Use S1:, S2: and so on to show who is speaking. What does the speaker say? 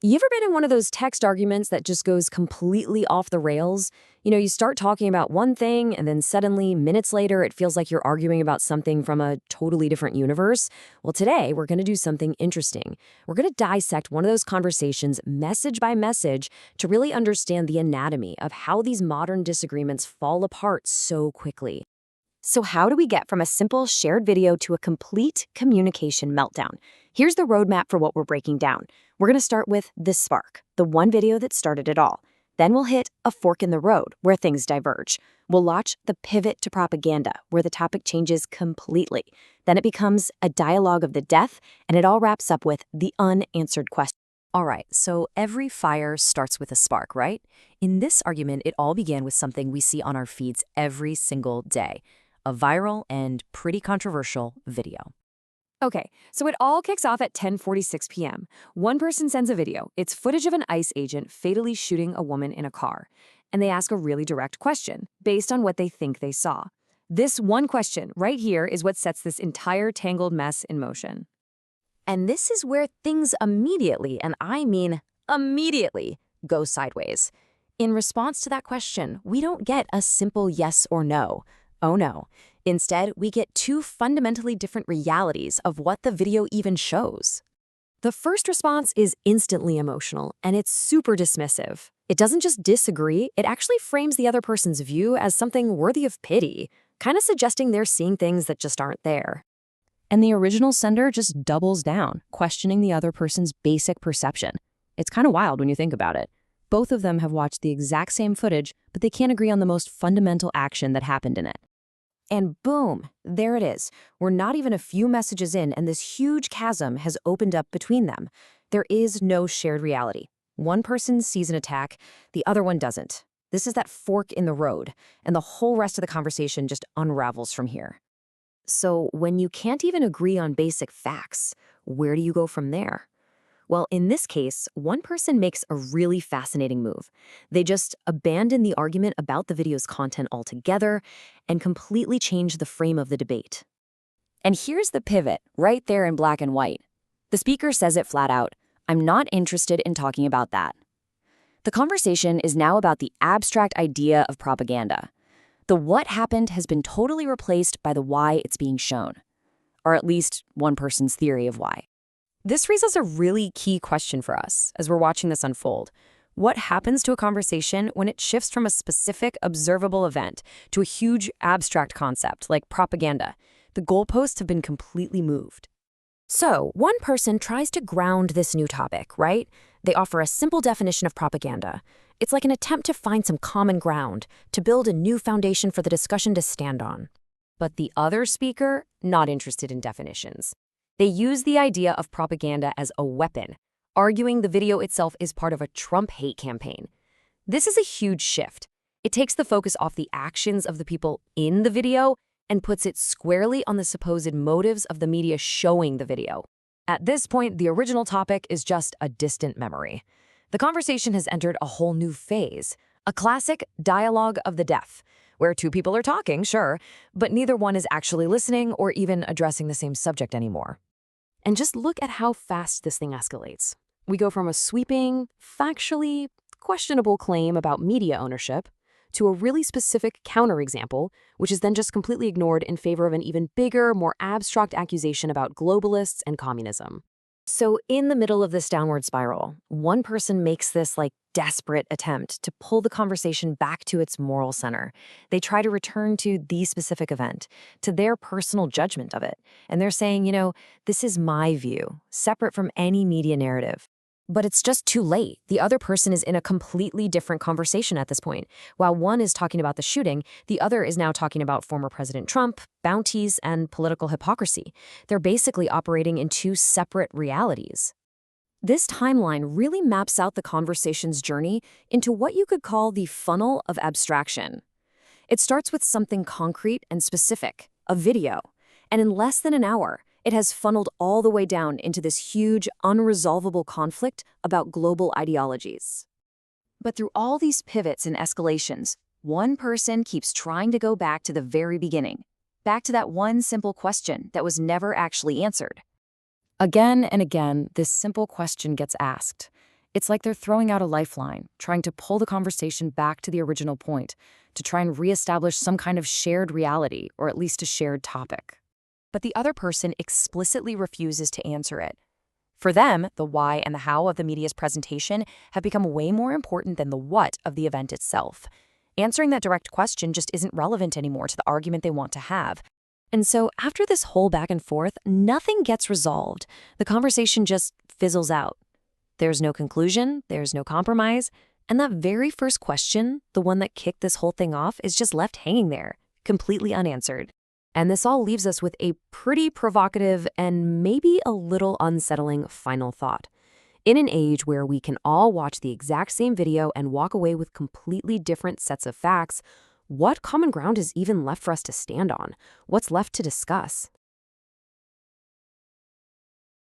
S1: You ever been in one of those text arguments that just goes completely off the rails? You start talking about one thing, and then suddenly, minutes later, it feels like you're arguing about something from a totally different universe? Well, today, we're going to do something interesting. We're going to dissect one of those conversations, message by message, to really understand the anatomy of how these modern disagreements fall apart so quickly. So how do we get from a simple shared video to a complete communication meltdown? Here's the roadmap for what we're breaking down. We're going to start with the spark, the one video that started it all. Then we'll hit a fork in the road, where things diverge. We'll watch the pivot to propaganda, where the topic changes completely. Then it becomes a dialogue of the death, and it all wraps up with the unanswered question. All right, so every fire starts with a spark, right? In this argument, it all began with something we see on our feeds every single day. A viral and pretty controversial video. Okay, so it all kicks off at 10:46 p.m. One person sends a video. It's footage of an ICE agent fatally shooting a woman in a car. And they ask a really direct question, based on what they think they saw. This one question right here is what sets this entire tangled mess in motion. And this is where things immediately, and I mean immediately, go sideways. In response to that question, we don't get a simple yes or no. Oh no. Instead, we get two fundamentally different realities of what the video even shows. The first response is instantly emotional, and it's super dismissive. It doesn't just disagree, it actually frames the other person's view as something worthy of pity, kind of suggesting they're seeing things that just aren't there. And the original sender just doubles down, questioning the other person's basic perception. It's kind of wild when you think about it. Both of them have watched the exact same footage, but they can't agree on the most fundamental action that happened in it. And boom, there it is. We're not even a few messages in, and this huge chasm has opened up between them. There is no shared reality. One person sees an attack, the other one doesn't. This is that fork in the road, and the whole rest of the conversation just unravels from here. So when you can't even agree on basic facts, where do you go from there? Well, in this case, one person makes a really fascinating move. They just abandon the argument about the video's content altogether and completely change the frame of the debate. And here's the pivot, right there in black and white. The speaker says it flat out, "I'm not interested in talking about that." The conversation is now about the abstract idea of propaganda. The what happened has been totally replaced by the why it's being shown, or at least one person's theory of why. This raises a really key question for us as we're watching this unfold. What happens to a conversation when it shifts from a specific observable event to a huge abstract concept like propaganda? The goalposts have been completely moved. So, one person tries to ground this new topic, right? They offer a simple definition of propaganda. It's like an attempt to find some common ground, to build a new foundation for the discussion to stand on. But the other speaker, not interested in definitions. They use the idea of propaganda as a weapon, arguing the video itself is part of a Trump hate campaign. This is a huge shift. It takes the focus off the actions of the people in the video and puts it squarely on the supposed motives of the media showing the video. At this point, the original topic is just a distant memory. The conversation has entered a whole new phase, a classic dialogue of the deaf, where two people are talking, sure, but neither one is actually listening or even addressing the same subject anymore. And just look at how fast this thing escalates. We go from a sweeping, factually questionable claim about media ownership to a really specific counterexample, which is then just completely ignored in favor of an even bigger, more abstract accusation about globalists and communism. So in the middle of this downward spiral, one person makes this desperate attempt to pull the conversation back to its moral center. They try to return to the specific event, to their personal judgment of it. And they're saying, this is my view, separate from any media narrative. But it's just too late. The other person is in a completely different conversation at this point. While one is talking about the shooting, the other is now talking about former President Trump, bounties, and political hypocrisy. They're basically operating in two separate realities. This timeline really maps out the conversation's journey into what you could call the funnel of abstraction. It starts with something concrete and specific, a video, and in less than an hour, it has funneled all the way down into this huge, unresolvable conflict about global ideologies. But through all these pivots and escalations, one person keeps trying to go back to the very beginning, back to that one simple question that was never actually answered. Again and again, this simple question gets asked.
S2: It's like they're throwing out a lifeline, trying to pull the conversation back to the original point, to try and reestablish some kind of shared reality, or at least a shared topic.
S3: But the other person explicitly refuses to answer it. For them, the why and the how of the media's presentation have become way more important than the what of the event itself. Answering that direct question just isn't relevant anymore to the argument they want to have.
S1: And so after this whole back and forth, nothing gets resolved. The conversation just fizzles out. There's no conclusion, there's no compromise, and that very first question, the one that kicked this whole thing off, is just left hanging there, completely unanswered. And this all leaves us with a pretty provocative and maybe a little unsettling final thought. In an age where we can all watch the exact same video and walk away with completely different sets of facts, what common ground is even left for us to stand on? What's left to discuss?